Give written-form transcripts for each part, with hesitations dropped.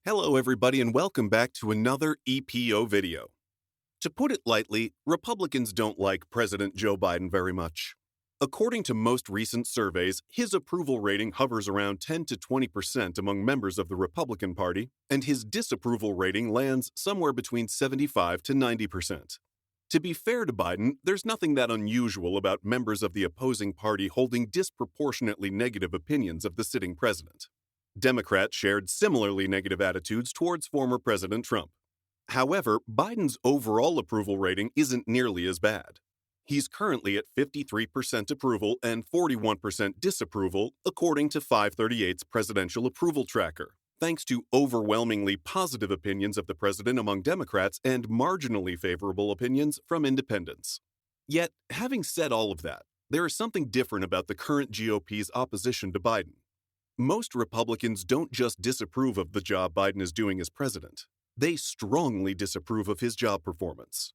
Hello everybody and welcome back to another EPO video. To put it lightly, Republicans don't like President Joe Biden very much. According to most recent surveys, his approval rating hovers around 10 to 20% among members of the Republican Party, and his disapproval rating lands somewhere between 75 to 90%. To be fair to Biden, there's nothing that unusual about members of the opposing party holding disproportionately negative opinions of the sitting president. Democrats shared similarly negative attitudes towards former President Trump. However, Biden's overall approval rating isn't nearly as bad. He's currently at 53% approval and 41% disapproval, according to 538's presidential approval tracker, thanks to overwhelmingly positive opinions of the president among Democrats and marginally favorable opinions from independents. Yet, having said all of that, there is something different about the current GOP's opposition to Biden. Most Republicans don't just disapprove of the job Biden is doing as president. They strongly disapprove of his job performance.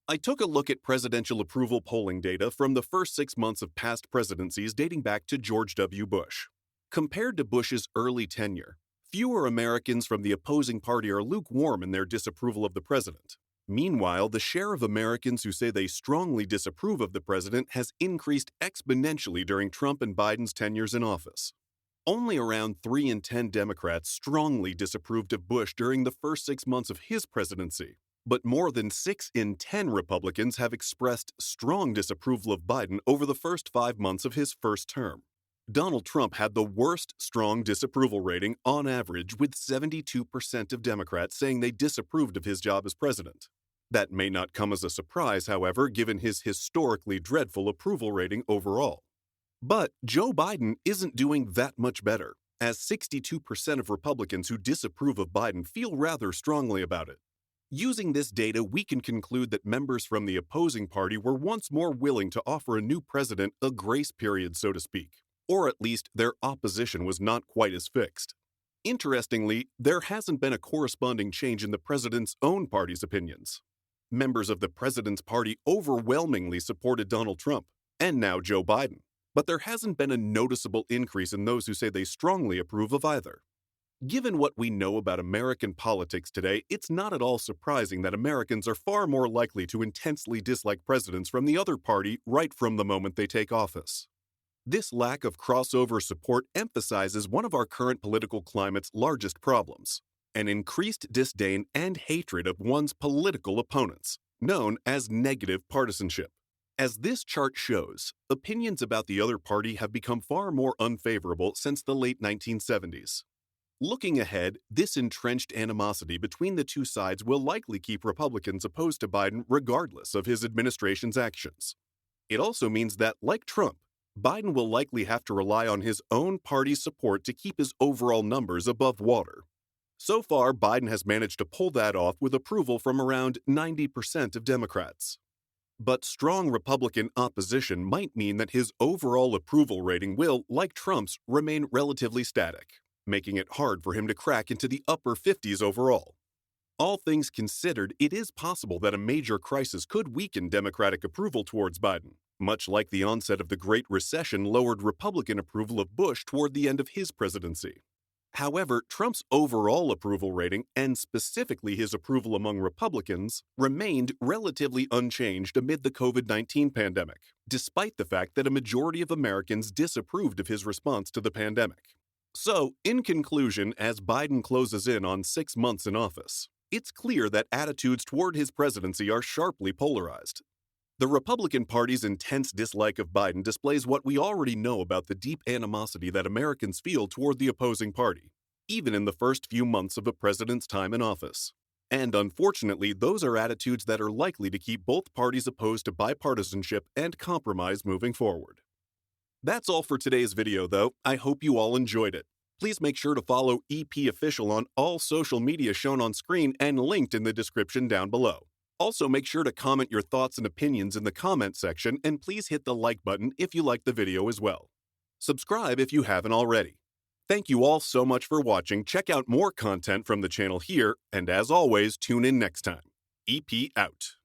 I took a look at presidential approval polling data from the first 6 months of past presidencies dating back to George W. Bush. Compared to Bush's early tenure, fewer Americans from the opposing party are lukewarm in their disapproval of the president. Meanwhile, the share of Americans who say they strongly disapprove of the president has increased exponentially during Trump and Biden's tenures in office. Only around 3 in 10 Democrats strongly disapproved of Bush during the first 6 months of his presidency, but more than 6 in 10 Republicans have expressed strong disapproval of Biden over the first 5 months of his first term. Donald Trump had the worst strong disapproval rating on average, with 72% of Democrats saying they disapproved of his job as president. That may not come as a surprise, however, given his historically dreadful approval rating overall. But Joe Biden isn't doing that much better, as 62% of Republicans who disapprove of Biden feel rather strongly about it. Using this data, we can conclude that members from the opposing party were once more willing to offer a new president a grace period, so to speak, or at least their opposition was not quite as fixed. Interestingly, there hasn't been a corresponding change in the president's own party's opinions. Members of the president's party overwhelmingly supported Donald Trump, and now Joe Biden. But there hasn't been a noticeable increase in those who say they strongly approve of either. Given what we know about American politics today, it's not at all surprising that Americans are far more likely to intensely dislike presidents from the other party right from the moment they take office. This lack of crossover support emphasizes one of our current political climate's largest problems: an increased disdain and hatred of one's political opponents, known as negative partisanship. As this chart shows, opinions about the other party have become far more unfavorable since the late 1970s. Looking ahead, this entrenched animosity between the two sides will likely keep Republicans opposed to Biden regardless of his administration's actions. It also means that, like Trump, Biden will likely have to rely on his own party's support to keep his overall numbers above water. So far, Biden has managed to pull that off with approval from around 90% of Democrats. But strong Republican opposition might mean that his overall approval rating will, like Trump's, remain relatively static, making it hard for him to crack into the upper 50s overall. All things considered, it is possible that a major crisis could weaken Democratic approval towards Biden, much like the onset of the Great Recession lowered Republican approval of Bush toward the end of his presidency. However, Trump's overall approval rating, and specifically his approval among Republicans, remained relatively unchanged amid the COVID-19 pandemic, despite the fact that a majority of Americans disapproved of his response to the pandemic. So, in conclusion, as Biden closes in on 6 months in office, it's clear that attitudes toward his presidency are sharply polarized. The Republican Party's intense dislike of Biden displays what we already know about the deep animosity that Americans feel toward the opposing party, even in the first few months of a president's time in office. And unfortunately, those are attitudes that are likely to keep both parties opposed to bipartisanship and compromise moving forward. That's all for today's video, though. I hope you all enjoyed it. Please make sure to follow EP Official on all social media shown on screen and linked in the description down below. Also, make sure to comment your thoughts and opinions in the comment section, and please hit the like button if you liked the video as well. Subscribe if you haven't already. Thank you all so much for watching. Check out more content from the channel here, and as always, tune in next time. EP out.